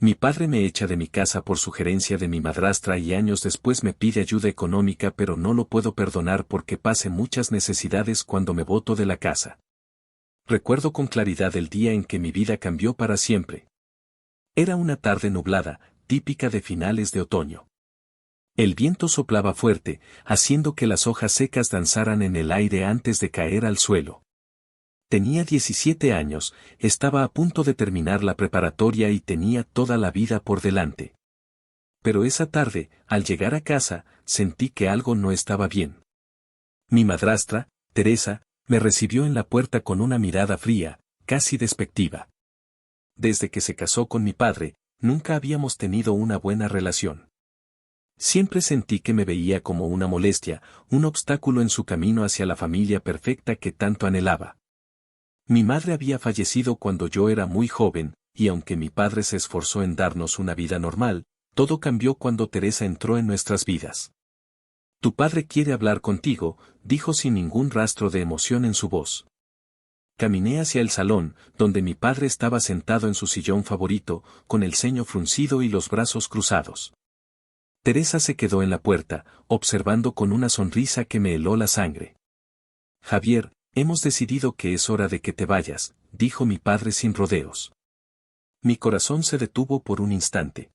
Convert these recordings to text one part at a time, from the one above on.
Mi padre me echa de mi casa por sugerencia de mi madrastra y años después me pide ayuda económica, pero no lo puedo perdonar porque pase muchas necesidades cuando me boto de la casa. Recuerdo con claridad el día en que mi vida cambió para siempre. Era una tarde nublada, típica de finales de otoño. El viento soplaba fuerte, haciendo que las hojas secas danzaran en el aire antes de caer al suelo. Tenía 17 años, estaba a punto de terminar la preparatoria y tenía toda la vida por delante. Pero esa tarde, al llegar a casa, sentí que algo no estaba bien. Mi madrastra, Teresa, me recibió en la puerta con una mirada fría, casi despectiva. Desde que se casó con mi padre, nunca habíamos tenido una buena relación. Siempre sentí que me veía como una molestia, un obstáculo en su camino hacia la familia perfecta que tanto anhelaba. Mi madre había fallecido cuando yo era muy joven, y aunque mi padre se esforzó en darnos una vida normal, todo cambió cuando Teresa entró en nuestras vidas. Tu padre quiere hablar contigo, dijo sin ningún rastro de emoción en su voz. Caminé hacia el salón, donde mi padre estaba sentado en su sillón favorito, con el ceño fruncido y los brazos cruzados. Teresa se quedó en la puerta, observando con una sonrisa que me heló la sangre. Javier, hemos decidido que es hora de que te vayas, dijo mi padre sin rodeos. Mi corazón se detuvo por un instante.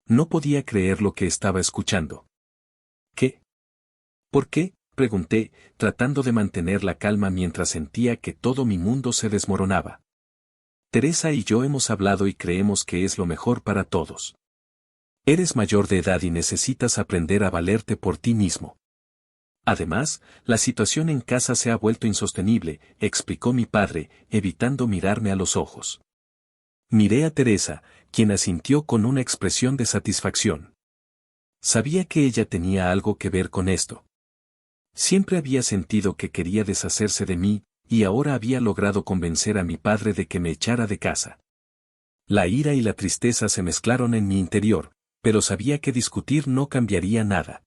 No podía creer lo que estaba escuchando. ¿Qué? ¿Por qué?, pregunté, tratando de mantener la calma mientras sentía que todo mi mundo se desmoronaba. Teresa y yo hemos hablado y creemos que es lo mejor para todos. Eres mayor de edad y necesitas aprender a valerte por ti mismo. Además, la situación en casa se ha vuelto insostenible, explicó mi padre, evitando mirarme a los ojos. Miré a Teresa, quien asintió con una expresión de satisfacción. Sabía que ella tenía algo que ver con esto. Siempre había sentido que quería deshacerse de mí, y ahora había logrado convencer a mi padre de que me echara de casa. La ira y la tristeza se mezclaron en mi interior, pero sabía que discutir no cambiaría nada.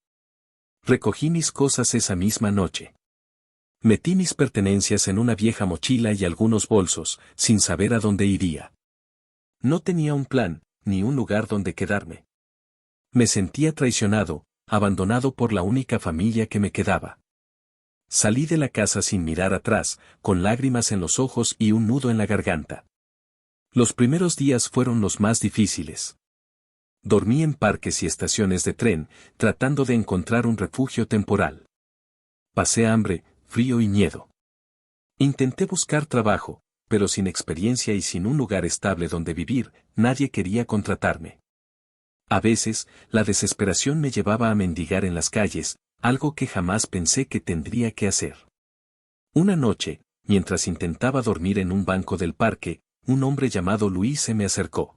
Recogí mis cosas esa misma noche. Metí mis pertenencias en una vieja mochila y algunos bolsos, sin saber a dónde iría. No tenía un plan, ni un lugar donde quedarme. Me sentía traicionado, abandonado por la única familia que me quedaba. Salí de la casa sin mirar atrás, con lágrimas en los ojos y un nudo en la garganta. Los primeros días fueron los más difíciles. Dormí en parques y estaciones de tren, tratando de encontrar un refugio temporal. Pasé hambre, frío y miedo. Intenté buscar trabajo, pero sin experiencia y sin un lugar estable donde vivir, nadie quería contratarme. A veces, la desesperación me llevaba a mendigar en las calles, algo que jamás pensé que tendría que hacer. Una noche, mientras intentaba dormir en un banco del parque, un hombre llamado Luis se me acercó.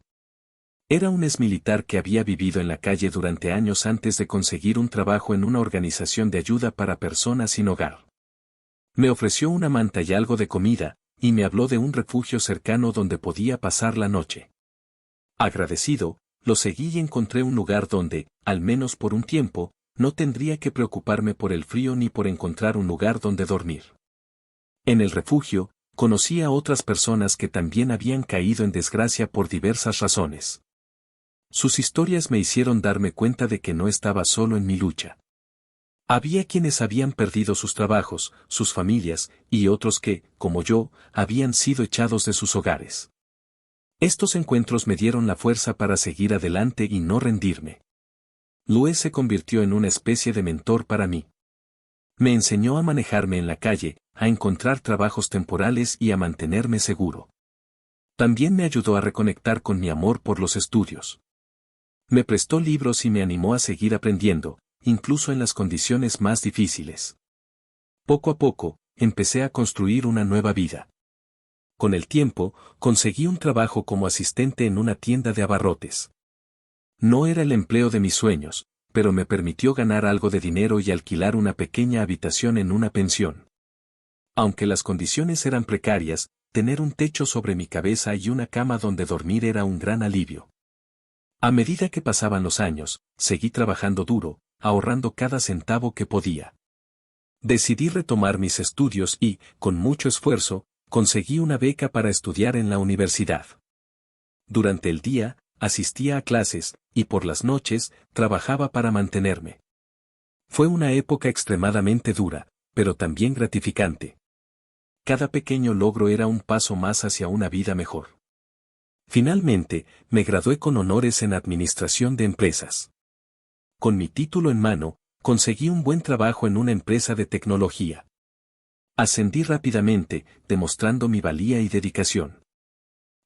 Era un exmilitar que había vivido en la calle durante años antes de conseguir un trabajo en una organización de ayuda para personas sin hogar. Me ofreció una manta y algo de comida, y me habló de un refugio cercano donde podía pasar la noche. Agradecido, lo seguí y encontré un lugar donde, al menos por un tiempo, no tendría que preocuparme por el frío ni por encontrar un lugar donde dormir. En el refugio, conocí a otras personas que también habían caído en desgracia por diversas razones. Sus historias me hicieron darme cuenta de que no estaba solo en mi lucha. Había quienes habían perdido sus trabajos, sus familias, y otros que, como yo, habían sido echados de sus hogares. Estos encuentros me dieron la fuerza para seguir adelante y no rendirme. Luis se convirtió en una especie de mentor para mí. Me enseñó a manejarme en la calle, a encontrar trabajos temporales y a mantenerme seguro. También me ayudó a reconectar con mi amor por los estudios. Me prestó libros y me animó a seguir aprendiendo, incluso en las condiciones más difíciles. Poco a poco, empecé a construir una nueva vida. Con el tiempo, conseguí un trabajo como asistente en una tienda de abarrotes. No era el empleo de mis sueños, pero me permitió ganar algo de dinero y alquilar una pequeña habitación en una pensión. Aunque las condiciones eran precarias, tener un techo sobre mi cabeza y una cama donde dormir era un gran alivio. A medida que pasaban los años, seguí trabajando duro, ahorrando cada centavo que podía. Decidí retomar mis estudios y, con mucho esfuerzo, conseguí una beca para estudiar en la universidad. Durante el día, asistía a clases, y por las noches, trabajaba para mantenerme. Fue una época extremadamente dura, pero también gratificante. Cada pequeño logro era un paso más hacia una vida mejor. Finalmente, me gradué con honores en Administración de Empresas. Con mi título en mano, conseguí un buen trabajo en una empresa de tecnología. Ascendí rápidamente, demostrando mi valía y dedicación.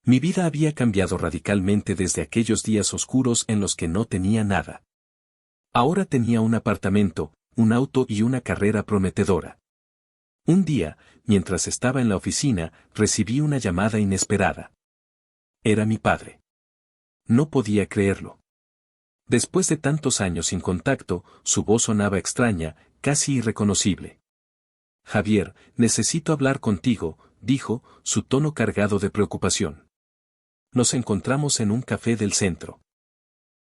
Mi vida había cambiado radicalmente desde aquellos días oscuros en los que no tenía nada. Ahora tenía un apartamento, un auto y una carrera prometedora. Un día, mientras estaba en la oficina, recibí una llamada inesperada. Era mi padre. No podía creerlo. Después de tantos años sin contacto, su voz sonaba extraña, casi irreconocible. Javier, necesito hablar contigo, dijo, su tono cargado de preocupación. Nos encontramos en un café del centro.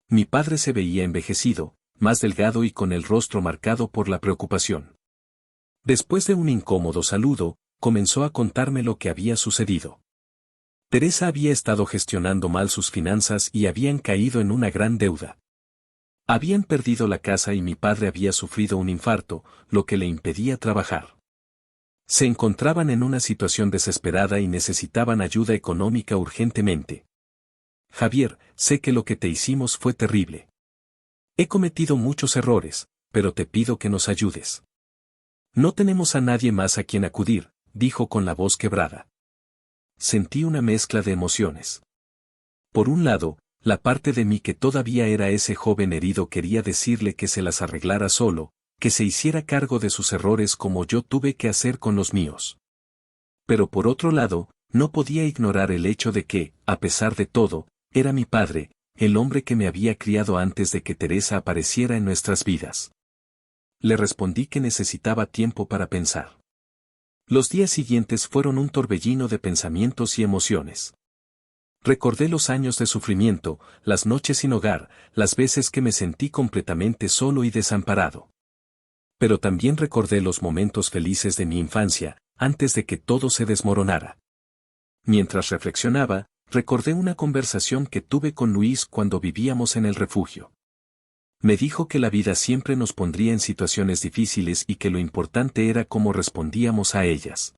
Mi padre se veía envejecido, más delgado y con el rostro marcado por la preocupación. Después de un incómodo saludo, comenzó a contarme lo que había sucedido. Teresa había estado gestionando mal sus finanzas y habían caído en una gran deuda. Habían perdido la casa y mi padre había sufrido un infarto, lo que le impedía trabajar. Se encontraban en una situación desesperada y necesitaban ayuda económica urgentemente. Javier, sé que lo que te hicimos fue terrible. He cometido muchos errores, pero te pido que nos ayudes. No tenemos a nadie más a quien acudir, dijo con la voz quebrada. Sentí una mezcla de emociones. Por un lado, la parte de mí que todavía era ese joven herido quería decirle que se las arreglara solo, que se hiciera cargo de sus errores como yo tuve que hacer con los míos. Pero por otro lado, no podía ignorar el hecho de que, a pesar de todo, era mi padre, el hombre que me había criado antes de que Teresa apareciera en nuestras vidas. Le respondí que necesitaba tiempo para pensar. Los días siguientes fueron un torbellino de pensamientos y emociones. Recordé los años de sufrimiento, las noches sin hogar, las veces que me sentí completamente solo y desamparado. Pero también recordé los momentos felices de mi infancia, antes de que todo se desmoronara. Mientras reflexionaba, recordé una conversación que tuve con Luis cuando vivíamos en el refugio. Me dijo que la vida siempre nos pondría en situaciones difíciles y que lo importante era cómo respondíamos a ellas.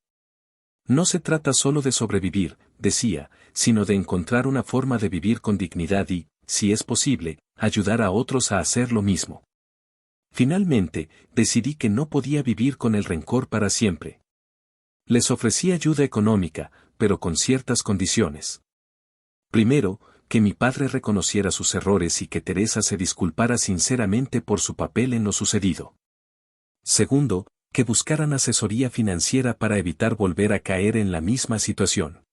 No se trata solo de sobrevivir, decía, sino de encontrar una forma de vivir con dignidad y, si es posible, ayudar a otros a hacer lo mismo. Finalmente, decidí que no podía vivir con el rencor para siempre. Les ofrecí ayuda económica, pero con ciertas condiciones. Primero, que mi padre reconociera sus errores y que Teresa se disculpara sinceramente por su papel en lo sucedido. Segundo, que buscaran asesoría financiera para evitar volver a caer en la misma situación.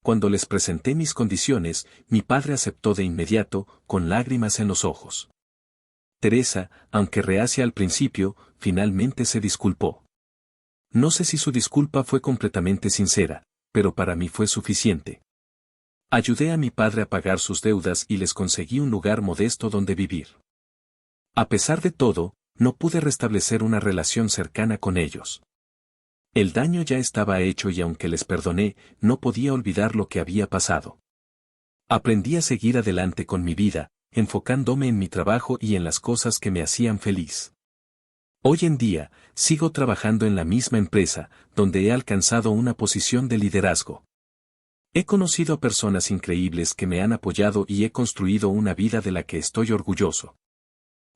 Cuando les presenté mis condiciones, mi padre aceptó de inmediato, con lágrimas en los ojos. Teresa, aunque reacia al principio, finalmente se disculpó. No sé si su disculpa fue completamente sincera, pero para mí fue suficiente. Ayudé a mi padre a pagar sus deudas y les conseguí un lugar modesto donde vivir. A pesar de todo, no pude restablecer una relación cercana con ellos. El daño ya estaba hecho y aunque les perdoné, no podía olvidar lo que había pasado. Aprendí a seguir adelante con mi vida, enfocándome en mi trabajo y en las cosas que me hacían feliz. Hoy en día, sigo trabajando en la misma empresa, donde he alcanzado una posición de liderazgo. He conocido a personas increíbles que me han apoyado y he construido una vida de la que estoy orgulloso.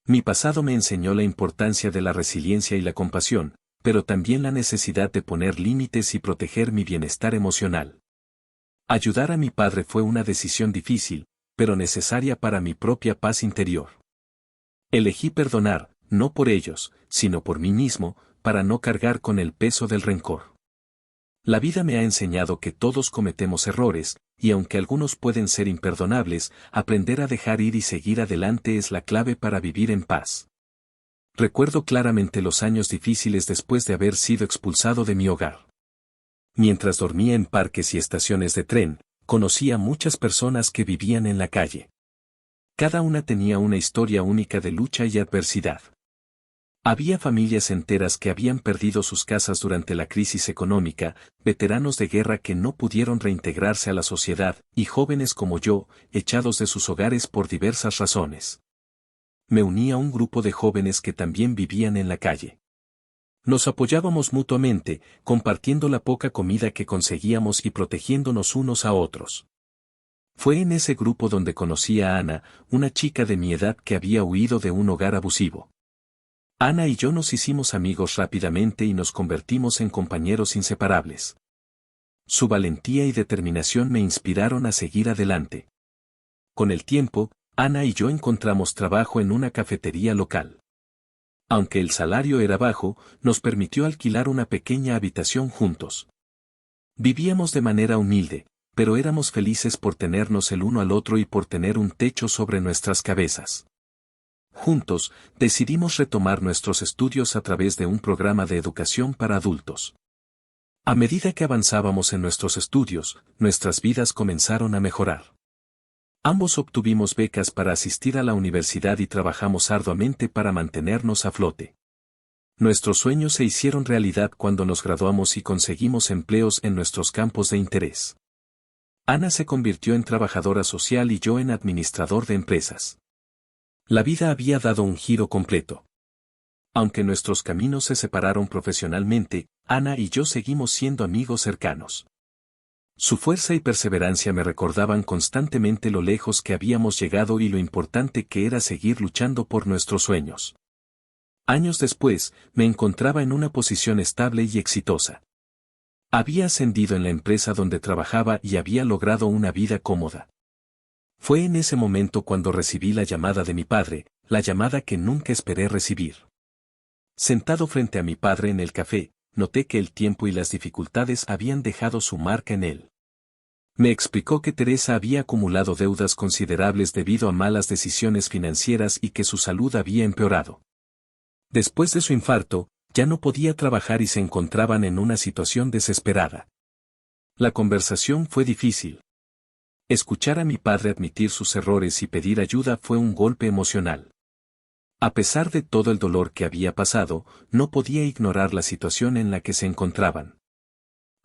Mi pasado me enseñó la importancia de la resiliencia y la compasión, pero también la necesidad de poner límites y proteger mi bienestar emocional. Ayudar a mi padre fue una decisión difícil, pero necesaria para mi propia paz interior. Elegí perdonar, no por ellos, sino por mí mismo, para no cargar con el peso del rencor. La vida me ha enseñado que todos cometemos errores, y aunque algunos pueden ser imperdonables, aprender a dejar ir y seguir adelante es la clave para vivir en paz. Recuerdo claramente los años difíciles después de haber sido expulsado de mi hogar. Mientras dormía en parques y estaciones de tren, conocí a muchas personas que vivían en la calle. Cada una tenía una historia única de lucha y adversidad. Había familias enteras que habían perdido sus casas durante la crisis económica, veteranos de guerra que no pudieron reintegrarse a la sociedad, y jóvenes como yo, echados de sus hogares por diversas razones. Me uní a un grupo de jóvenes que también vivían en la calle. Nos apoyábamos mutuamente, compartiendo la poca comida que conseguíamos y protegiéndonos unos a otros. Fue en ese grupo donde conocí a Ana, una chica de mi edad que había huido de un hogar abusivo. Ana y yo nos hicimos amigos rápidamente y nos convertimos en compañeros inseparables. Su valentía y determinación me inspiraron a seguir adelante. Con el tiempo, Ana y yo encontramos trabajo en una cafetería local. Aunque el salario era bajo, nos permitió alquilar una pequeña habitación juntos. Vivíamos de manera humilde, pero éramos felices por tenernos el uno al otro y por tener un techo sobre nuestras cabezas. Juntos, decidimos retomar nuestros estudios a través de un programa de educación para adultos. A medida que avanzábamos en nuestros estudios, nuestras vidas comenzaron a mejorar. Ambos obtuvimos becas para asistir a la universidad y trabajamos arduamente para mantenernos a flote. Nuestros sueños se hicieron realidad cuando nos graduamos y conseguimos empleos en nuestros campos de interés. Ana se convirtió en trabajadora social y yo en administrador de empresas. La vida había dado un giro completo. Aunque nuestros caminos se separaron profesionalmente, Ana y yo seguimos siendo amigos cercanos. Su fuerza y perseverancia me recordaban constantemente lo lejos que habíamos llegado y lo importante que era seguir luchando por nuestros sueños. Años después, me encontraba en una posición estable y exitosa. Había ascendido en la empresa donde trabajaba y había logrado una vida cómoda. Fue en ese momento cuando recibí la llamada de mi padre, la llamada que nunca esperé recibir. Sentado frente a mi padre en el café, noté que el tiempo y las dificultades habían dejado su marca en él. Me explicó que Teresa había acumulado deudas considerables debido a malas decisiones financieras y que su salud había empeorado. Después de su infarto, ya no podía trabajar y se encontraban en una situación desesperada. La conversación fue difícil. Escuchar a mi padre admitir sus errores y pedir ayuda fue un golpe emocional. A pesar de todo el dolor que había pasado, no podía ignorar la situación en la que se encontraban.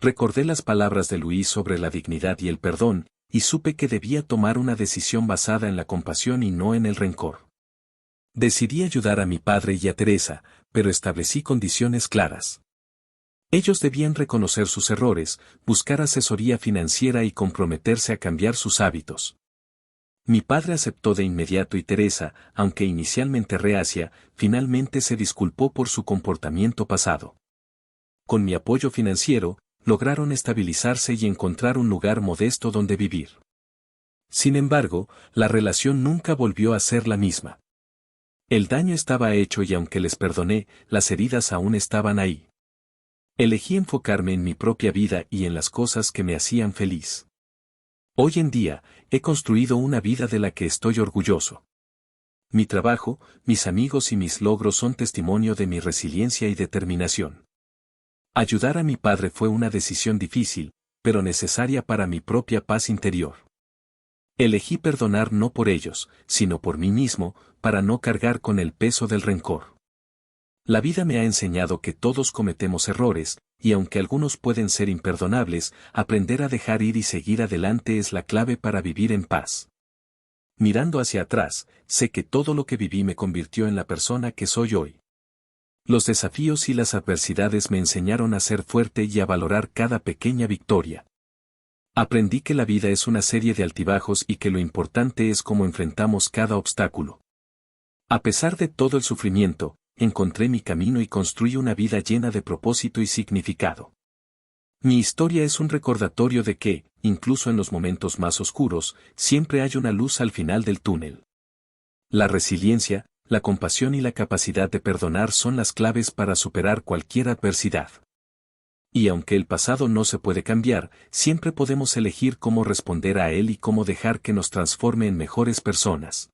Recordé las palabras de Luis sobre la dignidad y el perdón, y supe que debía tomar una decisión basada en la compasión y no en el rencor. Decidí ayudar a mi padre y a Teresa, pero establecí condiciones claras. Ellos debían reconocer sus errores, buscar asesoría financiera y comprometerse a cambiar sus hábitos. Mi padre aceptó de inmediato y Teresa, aunque inicialmente reacia, finalmente se disculpó por su comportamiento pasado. Con mi apoyo financiero, lograron estabilizarse y encontrar un lugar modesto donde vivir. Sin embargo, la relación nunca volvió a ser la misma. El daño estaba hecho y aunque les perdoné, las heridas aún estaban ahí. Elegí enfocarme en mi propia vida y en las cosas que me hacían feliz. Hoy en día, he construido una vida de la que estoy orgulloso. Mi trabajo, mis amigos y mis logros son testimonio de mi resiliencia y determinación. Ayudar a mi padre fue una decisión difícil, pero necesaria para mi propia paz interior. Elegí perdonar no por ellos, sino por mí mismo, para no cargar con el peso del rencor. La vida me ha enseñado que todos cometemos errores, y aunque algunos pueden ser imperdonables, aprender a dejar ir y seguir adelante es la clave para vivir en paz. Mirando hacia atrás, sé que todo lo que viví me convirtió en la persona que soy hoy. Los desafíos y las adversidades me enseñaron a ser fuerte y a valorar cada pequeña victoria. Aprendí que la vida es una serie de altibajos y que lo importante es cómo enfrentamos cada obstáculo. A pesar de todo el sufrimiento, encontré mi camino y construí una vida llena de propósito y significado. Mi historia es un recordatorio de que, incluso en los momentos más oscuros, siempre hay una luz al final del túnel. La resiliencia, la compasión y la capacidad de perdonar son las claves para superar cualquier adversidad. Y aunque el pasado no se puede cambiar, siempre podemos elegir cómo responder a él y cómo dejar que nos transforme en mejores personas.